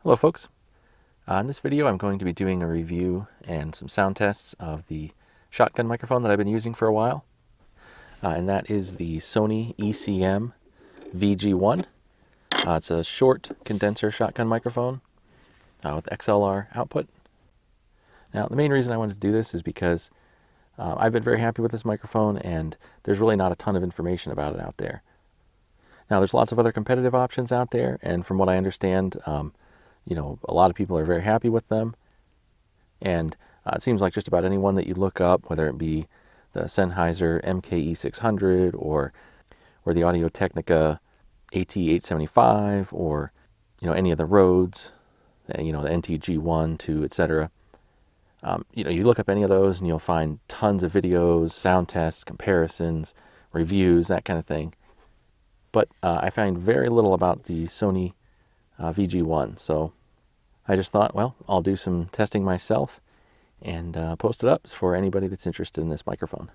Hello folks. In this video I'm going to be doing a review and some sound tests of the shotgun microphone that I've been using for a while. And that is the Sony ECM-VG1. It's a short condenser shotgun microphone with XLR output. Now the main reason I wanted to do this is because I've been very happy with this microphone and there's really not a ton of information about it out there. Now there's lots of other competitive options out there, and from what I understand, a lot of people are very happy with them, and it seems like just about anyone that you look up, whether it be the Sennheiser MKE600 or the Audio-Technica AT875 or any of the Rhodes, the NTG1, 2, etc. You look up any of those and you'll find tons of videos, sound tests, comparisons, reviews, that kind of thing. But I find very little about the Sony VG1, so I just thought, well, I'll do some testing myself and post it up for anybody that's interested in this microphone.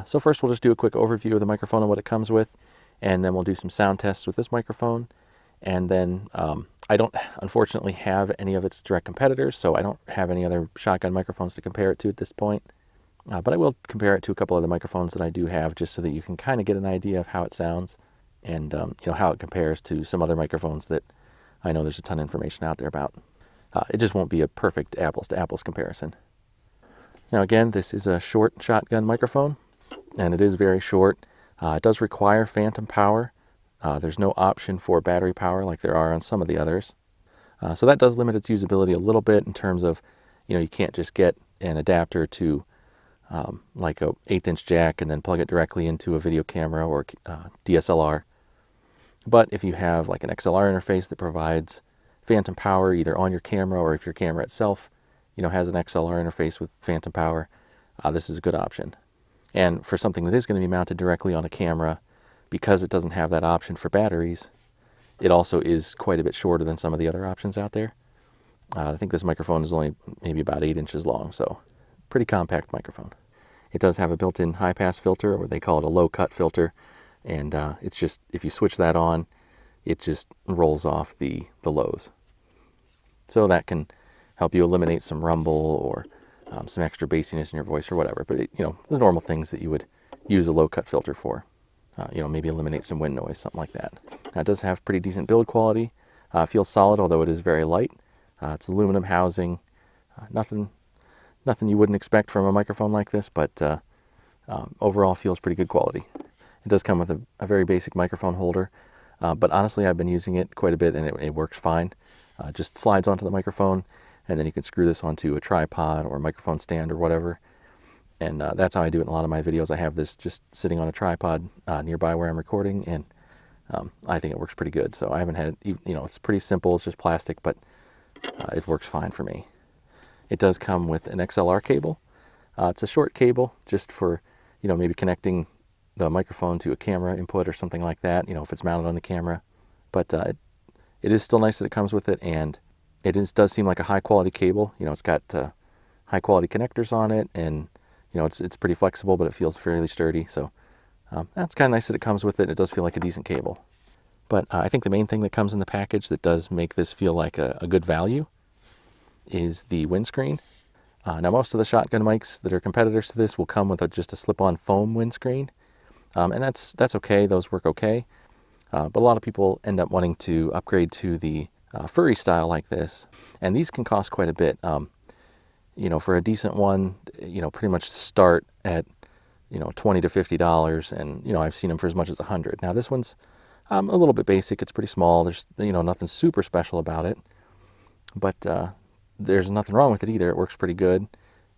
So first we'll just do a quick overview of the microphone and what it comes with, and then we'll do some sound tests with this microphone. And then I don't unfortunately have any of its direct competitors, so I don't have any other shotgun microphones to compare it to at this point. But I will compare it to a couple of the microphones that I do have, just so that you can kind of get an idea of how it sounds and how it compares to some other microphones that I know there's a ton of information out there about. It just won't be a perfect apples to apples comparison. Now again, this is a short shotgun microphone, and it is very short. It does require phantom power. There's no option for battery power like there are on some of the others. So that does limit its usability a little bit in terms of, you can't just get an adapter to like a 1/8" jack and then plug it directly into a video camera or DSLR. But if you have like an XLR interface that provides phantom power either on your camera, or if your camera itself, has an XLR interface with phantom power, this is a good option. And for something that is going to be mounted directly on a camera, because it doesn't have that option for batteries, it also is quite a bit shorter than some of the other options out there. I think this microphone is only maybe about 8 inches long, so pretty compact microphone. It does have a built-in high-pass filter, or they call it a low-cut filter, and it's just, if you switch that on, it just rolls off the lows. So that can help you eliminate some rumble or some extra bassiness in your voice or whatever. But the normal things that you would use a low-cut filter for. Maybe eliminate some wind noise, something like that. Now, it does have pretty decent build quality. Feels solid, although it is very light. It's aluminum housing. Nothing you wouldn't expect from a microphone like this, but overall feels pretty good quality. It does come with a very basic microphone holder, but honestly I've been using it quite a bit and it works fine. Just slides onto the microphone, and then you can screw this onto a tripod or a microphone stand or whatever. And that's how I do it in a lot of my videos. I have this just sitting on a tripod nearby where I'm recording, and I think it works pretty good. So I haven't had, it's pretty simple, it's just plastic, but it works fine for me. It does come with an XLR cable. It's a short cable just for, maybe connecting the microphone to a camera input or something like that, if it's mounted on the camera. But it is still nice that it comes with it, and it does seem like a high quality cable. It's got high quality connectors on it, and it's pretty flexible, but it feels fairly sturdy. So that's kind of nice that it comes with it. It does feel like a decent cable. But I think the main thing that comes in the package that does make this feel like a good value is the windscreen. Now most of the shotgun mics that are competitors to this will come with just a slip-on foam windscreen, and that's okay. Those work okay. But a lot of people end up wanting to upgrade to the furry style like this, and these can cost quite a bit. For a decent one, pretty much start at $20 to $50, and I've seen them for as much as $100. Now this one's a little bit basic. It's pretty small. There's nothing super special about it, but there's nothing wrong with it either. It works pretty good.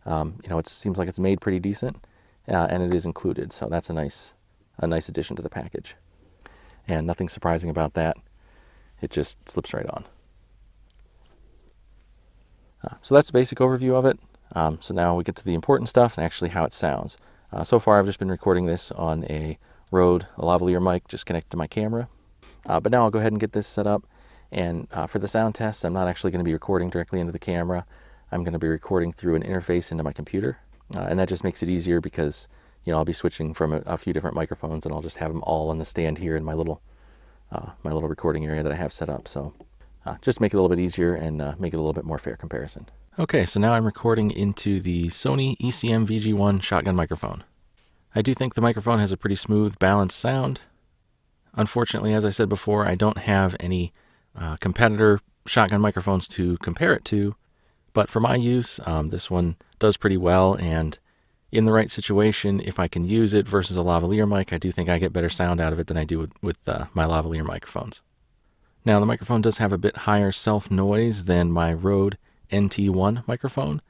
It seems like it's made pretty decent, and it is included, so that's a nice addition to the package. And nothing surprising about that. It just slips right on. So that's the basic overview of it. So now we get to the important stuff and actually how it sounds. So far I've just been recording this on a Rode, a lavalier mic just connected to my camera. But now I'll go ahead and get this set up. And for the sound test, I'm not actually going to be recording directly into the camera. I'm going to be recording through an interface into my computer. And that just makes it easier because I'll be switching from a few different microphones, and I'll just have them all on the stand here in my little recording area that I have set up. So just to make it a little bit easier and make it a little bit more fair comparison. Okay, so now I'm recording into the Sony ECM-VG1 shotgun microphone. I do think the microphone has a pretty smooth, balanced sound. Unfortunately, as I said before, I don't have any competitor shotgun microphones to compare it to, but for my use, this one does pretty well, and in the right situation, if I can use it versus a lavalier mic, I do think I get better sound out of it than I do with my lavalier microphones. Now, the microphone does have a bit higher self-noise than my Rode NT1 microphone,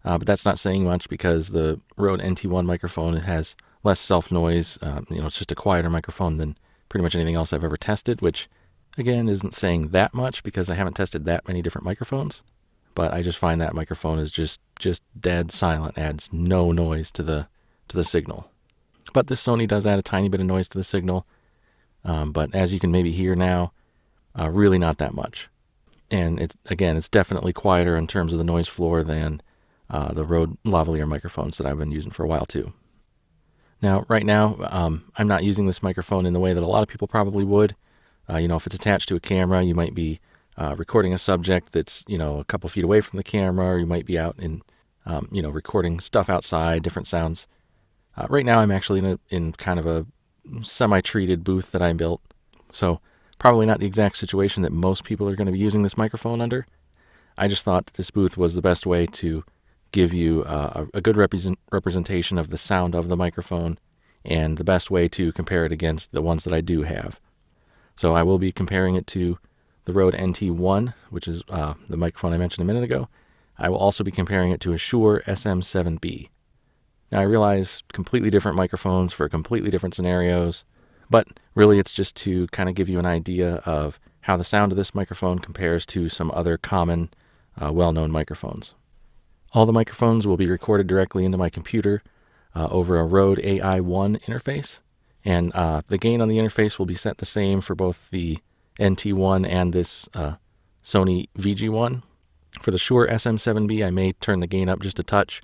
but that's not saying much because the Rode NT1 microphone, it has less self-noise. It's just a quieter microphone than pretty much anything else I've ever tested, which, again, isn't saying that much because I haven't tested that many different microphones. But I just find that microphone is just dead silent, adds no noise to the signal. But this Sony does add a tiny bit of noise to the signal, but as you can maybe hear now, really not that much. And it's definitely quieter in terms of the noise floor than the Rode lavalier microphones that I've been using for a while too. Now, right now, I'm not using this microphone in the way that a lot of people probably would. If it's attached to a camera, you might be recording a subject that's, a couple feet away from the camera, or you might be out in, recording stuff outside, different sounds. Right now, I'm actually in kind of a semi-treated booth that I built. So probably not the exact situation that most people are going to be using this microphone under. I just thought that this booth was the best way to give you a good representation of the sound of the microphone and the best way to compare it against the ones that I do have. So I will be comparing it to the Rode NT1, which is the microphone I mentioned a minute ago. I will also be comparing it to a Shure SM7B. Now I realize completely different microphones for completely different scenarios, but really it's just to kind of give you an idea of how the sound of this microphone compares to some other common, well-known microphones. All the microphones will be recorded directly into my computer over a Rode AI1 interface, and the gain on the interface will be set the same for both the NT1 and this Sony VG1. For the Shure SM7B, I may turn the gain up just a touch,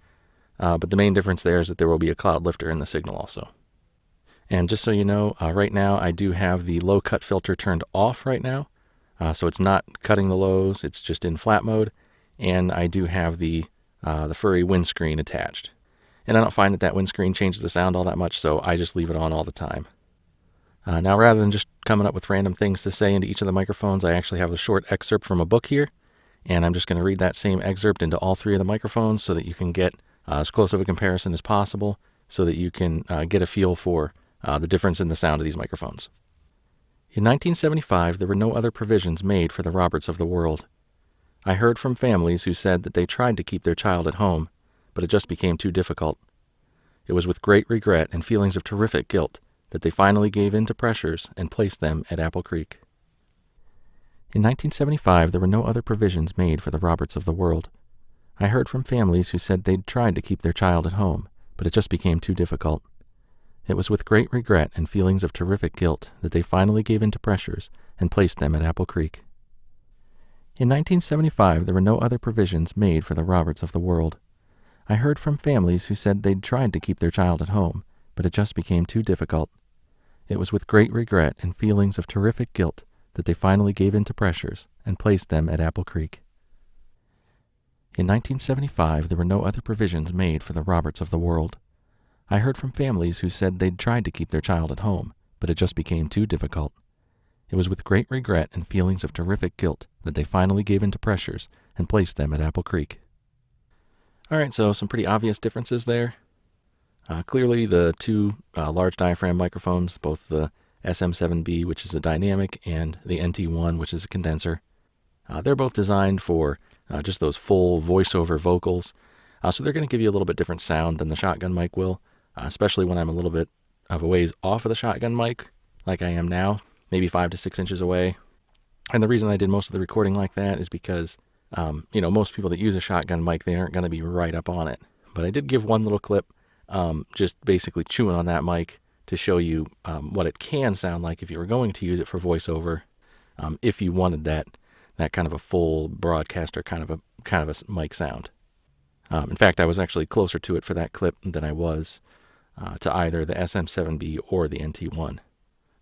but the main difference there is that there will be a cloud lifter in the signal also. And just so you know, right now I do have the low cut filter turned off right now, so it's not cutting the lows, it's just in flat mode, and I do have the furry windscreen attached. And I don't find that windscreen changes the sound all that much, so I just leave it on all the time. Now, rather than just coming up with random things to say into each of the microphones, I actually have a short excerpt from a book here, and I'm just going to read that same excerpt into all three of the microphones so that you can get as close of a comparison as possible, so that you can get a feel for the difference in the sound of these microphones. In 1975, there were no other provisions made for the Roberts of the world. I heard from families who said that they tried to keep their child at home, but it just became too difficult. It was with great regret and feelings of terrific guilt that they finally gave in to pressures and placed them at Apple Creek. In 1975, there were no other provisions made for the Roberts of the world. I heard from families who said they'd tried to keep their child at home, but it just became too difficult. It was with great regret and feelings of terrific guilt that they finally gave in to pressures and placed them at Apple Creek. In 1975, there were no other provisions made for the Roberts of the world. I heard from families who said they'd tried to keep their child at home, but it just became too difficult. It was with great regret and feelings of terrific guilt that they finally gave in to pressures and placed them at Apple Creek. In 1975, there were no other provisions made for the Roberts of the world. I heard from families who said they'd tried to keep their child at home, but it just became too difficult. It was with great regret and feelings of terrific guilt that they finally gave in to pressures and placed them at Apple Creek. All right, so some pretty obvious differences there. Clearly, the two large diaphragm microphones, both the SM7B, which is a dynamic, and the NT1, which is a condenser, they're both designed for just those full voiceover vocals. So they're going to give you a little bit different sound than the shotgun mic will, especially when I'm a little bit of a ways off of the shotgun mic, like I am now, maybe 5 to 6 inches away. And the reason I did most of the recording like that is because, most people that use a shotgun mic, they aren't going to be right up on it. But I did give one little clip, just basically chewing on that mic to show you what it can sound like if you were going to use it for voiceover, if you wanted that kind of a full broadcaster kind of a mic sound. In fact, I was actually closer to it for that clip than I was to either the SM7B or the NT1.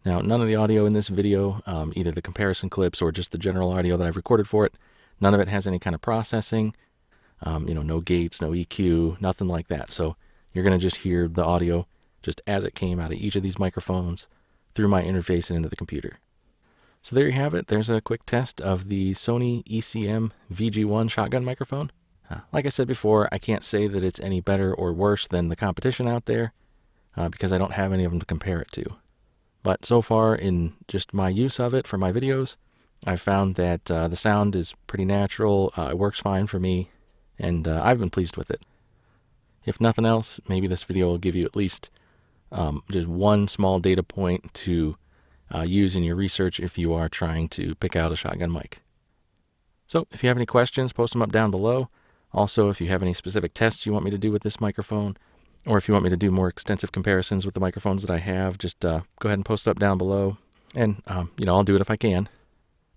Now, none of the audio in this video, either the comparison clips or just the general audio that I've recorded for it, none of it has any kind of processing, no gates, no EQ, nothing like that. So you're going to just hear the audio just as it came out of each of these microphones through my interface and into the computer. So there you have it. There's a quick test of the Sony ECM-VG1 shotgun microphone. Like I said before, I can't say that it's any better or worse than the competition out there because I don't have any of them to compare it to. But so far in just my use of it for my videos, I've found that the sound is pretty natural, it works fine for me, and I've been pleased with it. If nothing else, maybe this video will give you at least just one small data point to use in your research if you are trying to pick out a shotgun mic. So if you have any questions, post them up down below. Also, if you have any specific tests you want me to do with this microphone, or if you want me to do more extensive comparisons with the microphones that I have, just go ahead and post it up down below. And, I'll do it if I can.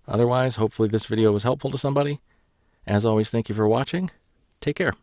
Otherwise, hopefully this video was helpful to somebody. As always, thank you for watching. Take care.